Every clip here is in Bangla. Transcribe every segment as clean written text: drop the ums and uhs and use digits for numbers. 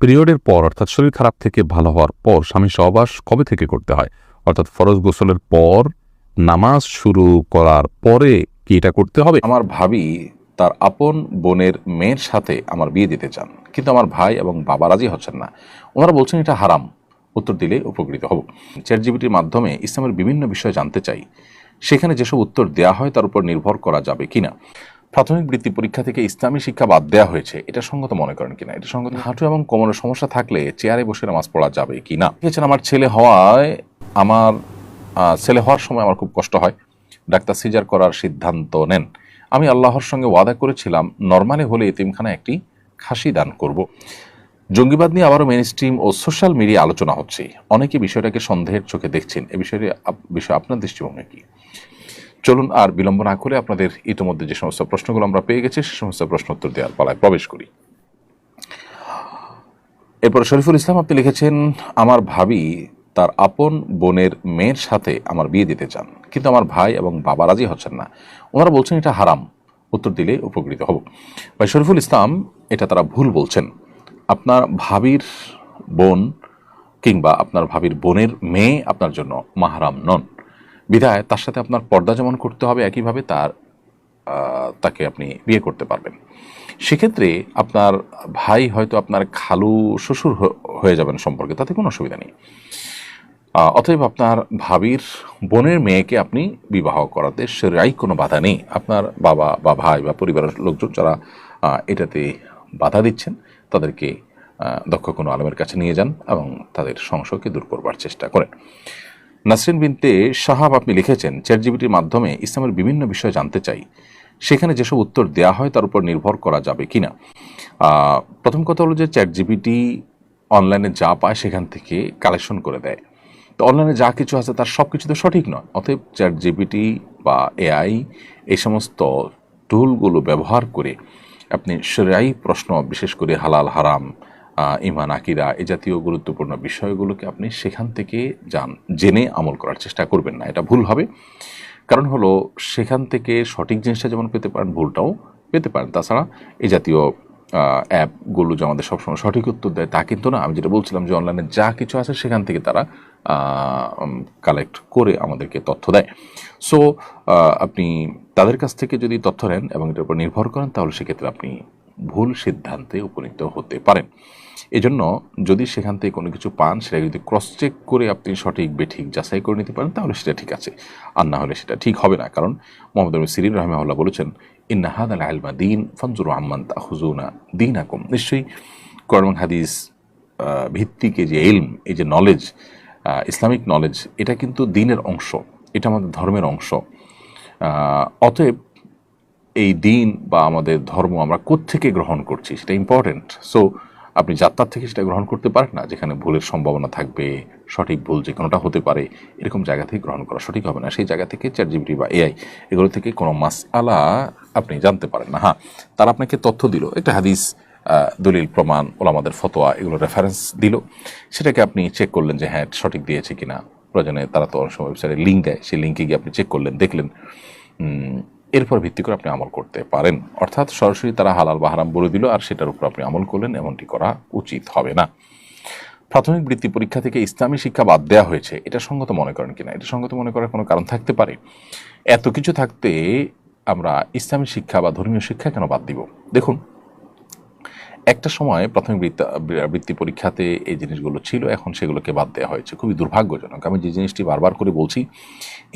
পিরিয়ডের পর অর্থাৎ শরীর খারাপ থেকে ভালো হওয়ার পর স্বামী সহবাস কবে থেকে করতে হয়? অর্থাৎ ফরজ গোসলের পর নামাজ শুরু করার পরে কি এটা করতে হবে? আমার ভাবি তার আপন বোনের মেয়ের সাথে আমার বিয়ে দিতে চান, কিন্তু আমার ভাই এবং বাবা রাজি হচ্ছেন না। ওনারা বলছেন এটা হারাম। উত্তর দিলে উপকৃত হব। চ্যাটজিপিটির মাধ্যমে ইসলামের বিভিন্ন বিষয় জানতে চাই, সেখানে যেসব উত্তর দেওয়া হয় তার উপর নির্ভর করা যাবে কিনা। প্রাথমিক বৃত্তি পরীক্ষা থেকে ইসলামী শিক্ষা বাদ দেওয়া হয়েছে, এটা সঙ্গত মনে করেন কিনা? এটা সঙ্গত। হাঁটু এবং কোমরের সমস্যা থাকলে চেয়ারে বসে নামাজ পড়া যাবে কিনা। দেখেছেন, আমার ছেলে হওয়ার সময় আমার খুব কষ্ট হয়। ডাক্তার সিজার করার সিদ্ধান্ত নেন। আমি আল্লাহর সঙ্গে ওয়াদা করেছিলাম নরমালি হলে এতিমখানা একটি খাসি দান করব। জঙ্গিবাদ নিয়ে আবারও মেইনস্ট্রিম ও সোশ্যাল মিডিয়া আলোচনা হচ্ছে। অনেকে বিষয়টাকে সন্দেহের চোখে দেখছেন। এ বিষয়ে আপনার দৃষ্টিভঙ্গি কি? চলুন আর বিলম্ব না করে আপনাদের ইতিমধ্যে যে সমস্ত প্রশ্নগুলো আমরা পেয়ে গেছি সে সমস্ত প্রশ্ন উত্তর দেওয়ার পালায় প্রবেশ করি। এরপর শরীফুল ইসলাম আপনি লিখেছেন, আমার ভাবি তার আপন বোনের মেয়ের সাথে আমার বিয়ে দিতে চান, কিন্তু আমার ভাই এবং বাবা রাজি হচ্ছেন না। ওনারা বলছেন এটা হারাম। উত্তর দিলে উপকৃত হব। ভাই শরীফুল ইসলাম, এটা তারা ভুল বলছেন। আপনার ভাবির বোন কিংবা আপনার ভাবির বোনের মেয়ে আপনার জন্য মাহরাম নন। বিধায় তার সাথে আপনার পর্দা যেমন করতে হবে, একইভাবে তাকে আপনি বিয়ে করতে পারবেন। সেক্ষেত্রে আপনার ভাই হয়তো আপনার খালু শ্বশুর হয়ে যাবেন সম্পর্কে, তাতে কোনো অসুবিধা নেই। অতএব আপনার ভাবির বোনের মেয়েকে আপনি বিবাহ করাতে সেরাই কোনো বাধা নেই। আপনার বাবা বা ভাই বা পরিবারের লোকজন যারা এটাতে বাধা দিচ্ছেন তাদেরকে দক্ষ কোনো আলেমের কাছে নিয়ে যান এবং তাদের সংশয়কে দূর করবার চেষ্টা করেন। নাসরিন বিনতে সাহাব আপনি লিখেছেন, চ্যাটজিপিটির মাধ্যমে ইসলামের বিভিন্ন বিষয় জানতে চাই, সেখানে যেসব উত্তর দেওয়া হয় তার উপর নির্ভর করা যাবে কিনা। প্রথম কথা হলো যে চ্যাটজিপিটি অনলাইনে যা পায় সেখান থেকে কালেকশন করে দেয়। তো অনলাইনে যা কিছু আছে তার সব কিছু তো সঠিক নয়। অতএব চ্যাটজিপিটি বা এআই এই সমস্ত টুলগুলো ব্যবহার করে আপনি শরীয়ী প্রশ্ন, বিশেষ করে হালাল হারাম, ইমান আকিদা, এই জাতীয় গুরুত্বপূর্ণ বিষয়গুলোকে আপনি সেখান থেকে জেনে আমল করার চেষ্টা করবেন না। এটা ভুল হবে। কারণ হলো সেখান থেকে সঠিক জিনিসটা যেমন পেতে পারেন, ভুলটাও পেতে পারেন। তাছাড়া এই জাতীয় অ্যাপগুলো যে আমাদের সবসময় সঠিক উত্তর দেয় তা কিন্তু না। আমি যেটা বলছিলাম যে অনলাইনে যা কিছু আছে সেখান থেকে তারা কালেক্ট করে আমাদেরকে তথ্য দেয়। সো আপনি তাদের কাছ থেকে যদি তথ্য নেন এবং এটার উপর নির্ভর করেন, তাহলে সেক্ষেত্রে আপনি ভুল সিদ্ধান্তে উপনীত হতে পারেন। এজন্য যদি সেখান থেকে কোনো কিছু পান, সেটা যদি ক্রস চেক করে আপনি সঠিক বেঠিক যাচাই করে নিতে পারেন, তাহলে সেটা ঠিক আছে। আর না হলে সেটা ঠিক হবে না। কারণ মোহাম্মদ বিন সিরিন রাহিমাহুল্লাহ বলেছেন, ইন্না হাদাল ইলমা দীন ফানজুরু আম্মান তাখুযুনা দীনাকুম। নিশ্চয়ই কোরআন এবং হাদিস ভিত্তিক এই যে ইলম, এই যে নলেজ, ইসলামিক নলেজ, এটা কিন্তু দ্বীনের অংশ, এটা আমাদের ধর্মের অংশ। অতএব এই দ্বীন বা আমাদের ধর্ম আমরা কোত্থেকে গ্রহণ করছি সেটা ইম্পর্টেন্ট। সো আপনি যাত্রার থেকে সেটা গ্রহণ করতে পারেন না, যেখানে ভুলের সম্ভাবনা থাকবে, সঠিক ভুল যে কোনোটা হতে পারে, এরকম জায়গা থেকে গ্রহণ করা সঠিক হবে না। সেই জায়গা থেকে চ্যাটজিপিটি বা এআই এগুলো থেকে কোনো মাসআলা আপনি জানতে পারেন না। হ্যাঁ, তারা আপনাকে তথ্য দিল, একটা হাদিস, দলিল, প্রমাণ, ওলামাদের ফতোয়া, এগুলো রেফারেন্স দিল, সেটাকে আপনি চেক করলেন যে হ্যাঁ সঠিক দিয়েছে কিনা। প্রয়োজনে তারা তো অনেক সময় ওয়েবসাইটে লিঙ্ক দেয়, সেই লিঙ্কে গিয়ে আপনি চেক করলেন, দেখলেন, এরপর ভিত্তি করে আপনি আমল করতে পারেন। অর্থাৎ সরাসরি তারা হালাল বা হারাম বলে দিল আর সেটার উপর আপনি আমল করলেন, এমনটি করা উচিত হবে না। প্রাথমিক বৃত্তি পরীক্ষা থেকে ইসলামী শিক্ষা বাদ দেওয়া হয়েছে, এটা সঙ্গত মনে করেন কিনা? এটা সঙ্গত মনে করার কোনো কারণ থাকতে পারে? এত কিছু থাকতে আমরা ইসলামী শিক্ষা বা ধর্মীয় শিক্ষা কেন বাদ দিব? দেখুন, একটা সময় প্রাথমিক বৃত্তি পরীক্ষাতে এই জিনিসগুলো ছিল, এখন সেগুলোকে বাদ দেওয়া হয়েছে। খুবই দুর্ভাগ্যজনক। আমি যে জিনিসটি বারবার করে বলছি,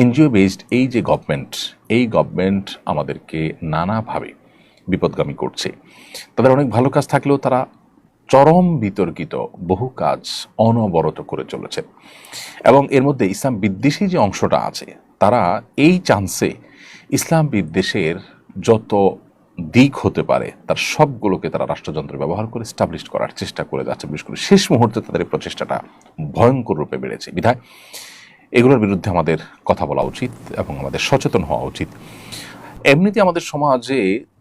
এনজিও বেসড এই যে গভর্নমেন্ট আমাদেরকে নানাভাবে বিপদগামী করছে। তাদের অনেক ভালো কাজ থাকলেও তারা চরম বিতর্কিত বহু কাজ অনবরত করে চলেছে। এবং এর মধ্যে ইসলাম বিদ্বেষী যে অংশটা আছে, তারা এই চান্সে ইসলাম বিদ্বেষের যত দিক হতে পারে তার সবগুলোকে তারা রাষ্ট্রযন্ত্র ব্যবহার করে স্টাবলিশ করার চেষ্টা করে যাচ্ছে। বিশেষ করে শেষ মুহূর্তে তাদের এই প্রচেষ্টাটা ভয়ঙ্কর রূপে বেড়েছে। বিধায় এগুলোর বিরুদ্ধে আমাদের কথা বলা উচিত এবং আমাদের সচেতন হওয়া উচিত। এমনিতে আমাদের সমাজে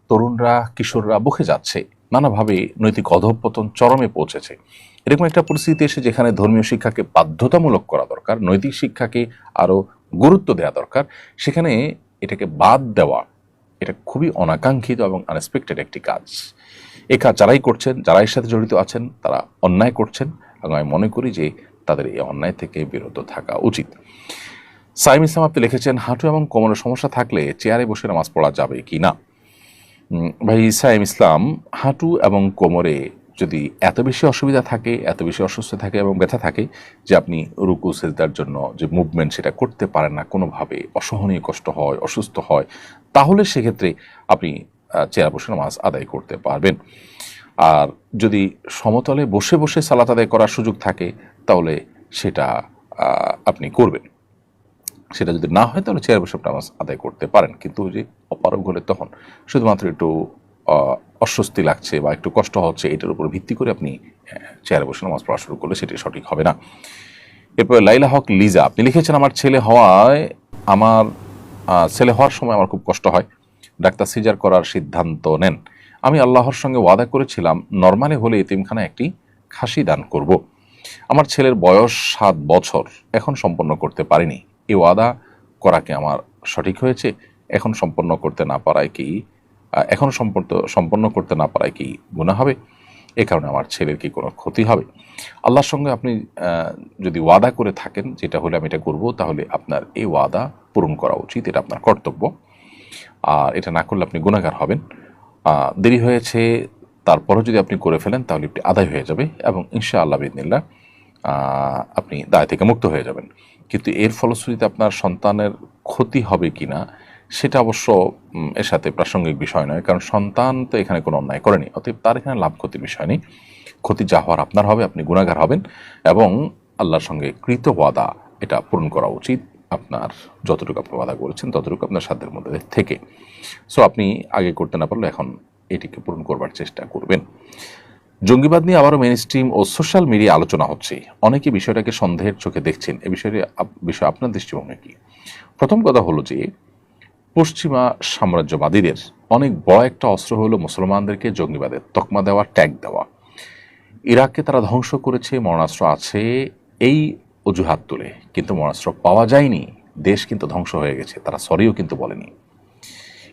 তরুণরা, কিশোররা বকে যাচ্ছে, নানাভাবে নৈতিক অধঃপতন চরমে পৌঁছেছে। এরকম একটা পরিস্থিতি এসে যেখানে ধর্মীয় শিক্ষাকে বাধ্যতামূলক করা দরকার, নৈতিক শিক্ষাকে আরও গুরুত্ব দেওয়া দরকার, সেখানে এটাকে বাদ দেওয়া, এটা খুবই অনাকাঙ্ক্ষিত এবং আনএক্সপেক্টেড একটি কাজ। এ কাজ যারাই করছেন, যারা এর সাথে জড়িত আছেন, তারা অন্যায় করছেন এবং আমি মনে করি যে তাদের এই অন্যায় থেকে বিরত থাকা উচিত। সাইম ইসলাম আপনি লিখেছেন, হাঁটু এবং কোমরের সমস্যা থাকলে চেয়ারে বসে নামাজ পড়া যাবে কি না? ভাই সাইম ইসলাম, হাঁটু এবং কোমরে যদি এত বেশি অসুবিধা থাকে, এত বেশি অসুস্থ থাকে এবং ব্যথা থাকে যে আপনি রুকু সেজদার জন্য যে মুভমেন্ট সেটা করতে পারেন না, কোনোভাবে অসহনীয় কষ্ট হয়, অসুস্থ হয়, তাহলে সেক্ষেত্রে আপনি চেয়ারে বসে নামাজ আদায় করতে পারবেন। আর যদি সমতলে বসে বসে সালাত আদায় করার সুযোগ থাকে তাহলে সেটা আপনি করবেন। সেটা যদি না হয় তাহলে চেয়ারে বসে নামাজ আদায় করতে পারেন, কিন্তু যে অপারগ হলে তখন শুধুমাত্র একটু অস্বস্তি লাগছে বা একটু কষ্ট হচ্ছে এটার উপর ভিত্তি করে আপনি চেয়ারে বসে নামাজ পড়া শুরু করলে সেটি সঠিক হবে না। এরপর লাইলা হক লিজা আপনি লিখেছেন, আমার ছেলে হওয়ার সময় আমার খুব কষ্ট হয়, ডাক্তার সিজার করার সিদ্ধান্ত নেন। আমি আল্লাহর সঙ্গে ওয়াদা করেছিলাম নরমালি হলে এতিমখানায় একটি খাসি দান করব। আমার ছেলের বয়স 7 বছর, এখন সম্পন্ন করতে পারিনি। এই ওয়াদা করা কি আমার সঠিক হয়েছে? এখন সম্পন্ন করতে না পারায় কি গুনাহ হবে? এ কারণে আমার ছেলের কি কোনো ক্ষতি হবে? আল্লাহর সঙ্গে আপনি যদি ওয়াদা করে থাকেন যেটা হলে আমি এটা করব, তাহলে আপনার এই ওয়াদা পূরণ করা উচিত, এটা আপনার কর্তব্য। আর এটা না করলে আপনি গুনাহগার হবেন। দেরি হয়েছে তারপরও যদি আপনি করে ফেলেন তাহলে একটি আদায় হয়ে যাবে এবং ইনশাআল্লাহ বিইذনিল্লাহ আপনি দায় থেকে মুক্ত হয়ে যাবেন। কিন্তু এর ফলশ্রুতিতে আপনার সন্তানের ক্ষতি হবে কিনা সেটা অবশ্য এর সাথে প্রাসঙ্গিক বিষয় নয়, কারণ সন্তান তো এখানে কোনো অন্যায় করেনি, অতএব তার এখানে লাভ ক্ষতির বিষয় নেই। ক্ষতি যা হওয়ার আপনার হবে, আপনি গুনাহগার হবেন এবং আল্লাহর সঙ্গে কৃত ওয়াদা এটা পূরণ করা উচিত। আপনার যতটুকু আপনি ওয়াদা করেছেন ততটুকু আপনার সাধ্যের মধ্যে থেকে, সো আপনি আগে করতে না পারলে এখন এটিকে পূরণ করবার চেষ্টা করবেন। জঙ্গিবাদ নিয়ে আবারও মেইনস্ট্রিম ও সোশ্যাল মিডিয়া আলোচনা হচ্ছে, অনেকে বিষয়টাকে সন্দেহের চোখে দেখছেন। এ বিষয়ে আপনার দৃষ্টিভঙ্গি কি? প্রথম কথা হলো যে পশ্চিমা সাম্রাজ্যবাদীদের অনেক বড় একটা অস্ত্র হলো মুসলমানদেরকে জঙ্গিবাদের তকমা দেওয়া, ট্যাগ দেওয়া। ইরাককে তারা ধ্বংস করেছে, মরণাস্ত্র আছে এই অজুহাত তুলে, কিন্তু মরণাস্ত্র পাওয়া যায়নি, দেশ কিন্তু ধ্বংস হয়ে গেছে, তারা সরিও কিন্তু বলেনি।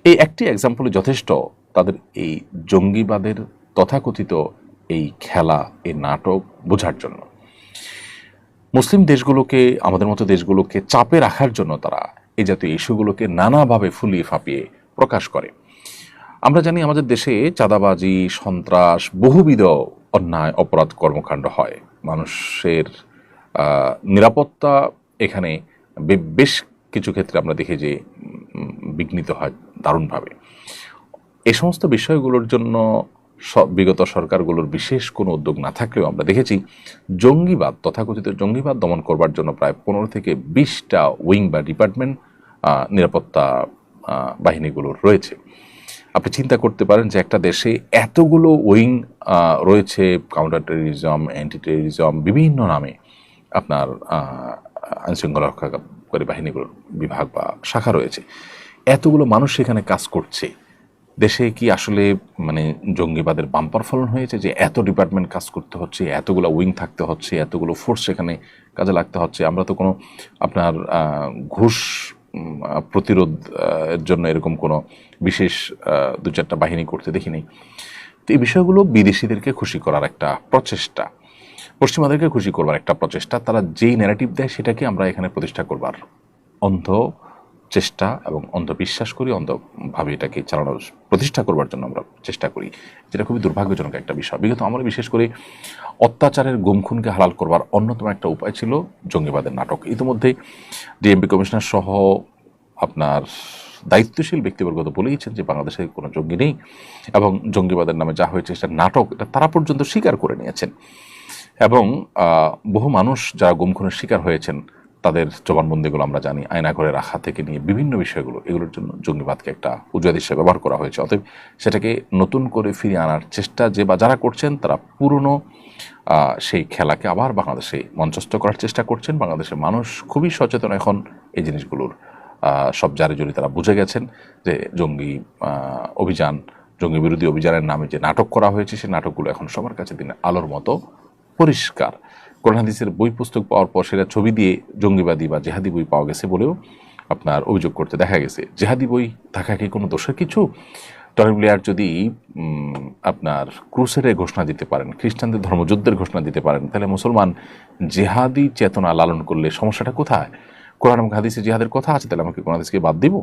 এই একটি এক্সাম্পলে যথেষ্ট তাদের এই জঙ্গিবাদের তথাকথিত এই খেলা, এই নাটক বোঝার জন্য। মুসলিম দেশগুলোকে, আমাদের মতো দেশগুলোকে চাপে রাখার জন্য তারা এই জাতীয় ইস্যুগুলোকে নানাভাবে ফুলিয়ে ফাঁপিয়ে প্রকাশ করে। আমরা জানি আমাদের দেশে চাঁদাবাজি, সন্ত্রাস, বহুবিধ অন্যায় অপরাধ কর্মকাণ্ড হয়। মানুষের নিরাপত্তা এখানে বেশ কিছু ক্ষেত্রে আমরা দেখি যে বিঘ্নিত হয় দারুণভাবে। এই সমস্ত বিষয়গুলোর জন্য বিগত সরকারগুলোর বিশেষ কোনো উদ্যোগ না থাকলেও আমরা দেখেছি জঙ্গিবাদ, তথাকথিত জঙ্গিবাদ দমন করবার জন্য প্রায় 15 থেকে 20টা উইং বা ডিপার্টমেন্ট নিরাপত্তা বাহিনীগুলোর রয়েছে। আপনি চিন্তা করতে পারেন যে একটা দেশে এতগুলো উইং রয়েছে, কাউন্টার টেররিজম, অ্যান্টি টেররিজম, বিভিন্ন নামে আপনার আইনশৃঙ্খলা রক্ষাকারী বাহিনীগুলোর বিভাগ বা শাখা রয়েছে, এতগুলো মানুষ সেখানে কাজ করছে। দেশে কি আসলে মানে জঙ্গিবাদের বাম্পার ফলন হয়েছে যে এত ডিপার্টমেন্ট কাজ করতে হচ্ছে, এতগুলো উইং থাকতে হচ্ছে, এতগুলো ফোর্স সেখানে কাজে লাগতে হচ্ছে? আমরা তো কোনো আপনার ঘুষ প্রতিরোধ এর জন্য এরকম কোনো বিশেষ 2-4টা বাহিনী করতে দেখিনি। তো এই বিষয়গুলো বিদেশিদেরকে খুশি করার একটা প্রচেষ্টা, পশ্চিমাদেরকে খুশি করবার একটা প্রচেষ্টা। তারা যেই ন্যারেটিভ দেয় সেটাকে আমরা এখানে প্রতিষ্ঠা করবার অন্ধ চেষ্টা এবং অন্ধবিশ্বাস করি, অন্ধভাবে এটাকে চালানোর প্রতিষ্ঠা করবার জন্য আমরা চেষ্টা করি, যেটা খুবই দুর্ভাগ্যজনক একটা বিষয়। বিগত আমরা বিশেষ করে অত্যাচারের গুমখুনকে হালাল করবার অন্যতম একটা উপায় ছিল জঙ্গিবাদের নাটক। ইতিমধ্যে ডিএমপি কমিশনার সহ আপনার দায়িত্বশীল ব্যক্তিবর্গ তো বলেইছেন যে বাংলাদেশে কোনো জঙ্গি নেই এবং জঙ্গিবাদের নামে যা হয়েছে সেটা নাটক, এটা তারা পর্যন্ত স্বীকার করে নিয়েছেন। এবং বহু মানুষ যারা গুমখুনের শিকার হয়েছেন তাদের জবানবন্দিগুলো আমরা জানি, আয়নাঘরে রাখা থেকে নিয়ে বিভিন্ন বিষয়গুলো, এগুলোর জন্য জঙ্গিবাদকে একটা উজুয়াদ হিসেবে ব্যবহার করা হয়েছে। অতএব সেটাকে নতুন করে ফিরিয়ে আনার চেষ্টা যে বা যারা করছেন তারা পুরনো সেই খেলাকে আবার বাংলাদেশে মঞ্চস্থ করার চেষ্টা করছেন। বাংলাদেশের মানুষ খুবই সচেতন এখন এই জিনিসগুলোর সব জারি জড়ি তারা বুঝে গেছেন যে জঙ্গি অভিযান, জঙ্গি বিরোধী অভিযানের নামে যে নাটক করা হয়েছে সেই নাটকগুলো এখন সবার কাছে দিনে আলোর মতো পরিষ্কার। কোরআন হাদিসের বই পুস্তক পাওয়ার পর সেটা ছবি দিয়ে জঙ্গিবাদী বা জেহাদি বই পাওয়া গেছে বলেও আপনার অভিযোগ করতে দেখা গেছে। জেহাদি বই থাকা কি কোনো দোষের কিছু? টনি ব্লেয়ার যদি আপনার ক্রুসেডের ঘোষণা দিতে পারেন, খ্রিস্টানদের ধর্মযুদ্ধের ঘোষণা দিতে পারেন, তাহলে মুসলমান জেহাদি চেতনা লালন করলে সমস্যাটা কোথায়? কোরআন এবং হাদিসে জিহাদের কথা আছে, তাহলে আমাকে কোন হাদিসকে বাদ দিব?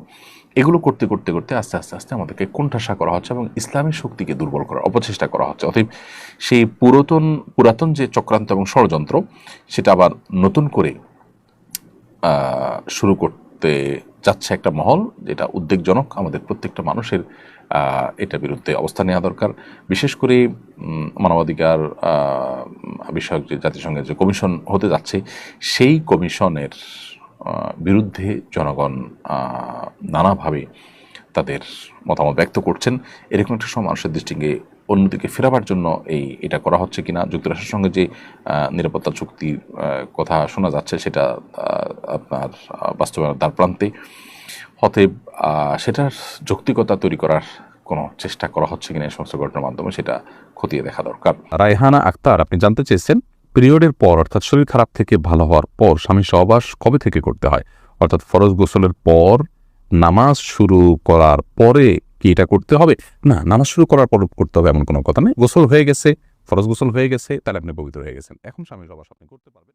এগুলো করতে করতে করতে আস্তে আস্তে আস্তে আমাদেরকে কোণঠাসা করা হচ্ছে এবং ইসলামী শক্তিকে দুর্বল করার অপচেষ্টা করা হচ্ছে। অতএব সেই পুরাতন যে চক্রান্ত এবং ষড়যন্ত্র, সেটা আবার নতুন করে শুরু করতে যাচ্ছে একটা মহল, যেটা উদ্বেগজনক। আমাদের প্রত্যেকটা মানুষের এটার বিরুদ্ধে অবস্থান নেওয়া দরকার। বিশেষ করে মানবাধিকার বিষয়ক যে জাতিসংঘের যে কমিশন হতে যাচ্ছে, সেই কমিশনের বিরুদ্ধে জনগণ নানাভাবে তাদের মতামত ব্যক্ত করছেন। এরকম একটা সময় মানুষের দৃষ্টিকে অন্যদিকে ফেরাবার জন্য এটা করা হচ্ছে কিনা, যুক্তরাষ্ট্রের সঙ্গে যে নিরাপত্তা চুক্তির কথা শোনা যাচ্ছে, সেটা আপনার বাস্তবায়নের দ্বার প্রান্তে। অতএব সেটার যৌক্তিকতা তৈরি করার কোনো চেষ্টা করা হচ্ছে কিনা এই সমস্ত ঘটনার মাধ্যমে, সেটা খতিয়ে দেখা দরকার। রায়হানা আক্তার, আপনি জানতে চেয়েছেন পিরিয়ডের পর অর্থাৎ শরীর খারাপ থেকে ভালো হওয়ার পর স্বামী সহবাস কবে থেকে করতে হয়, অর্থাৎ ফরজ গোসলের পর নামাজ শুরু করার পরে কি এটা করতে হবে? না, নামাজ শুরু করার পর করতে হবে এমন কোনো কথা নেই। গোসল হয়ে গেছে, ফরজ গোসল হয়ে গেছে, তাহলে আপনি পবিত্র হয়ে গেছেন, এখন স্বামী সহবাস আপনি করতে পারবেন।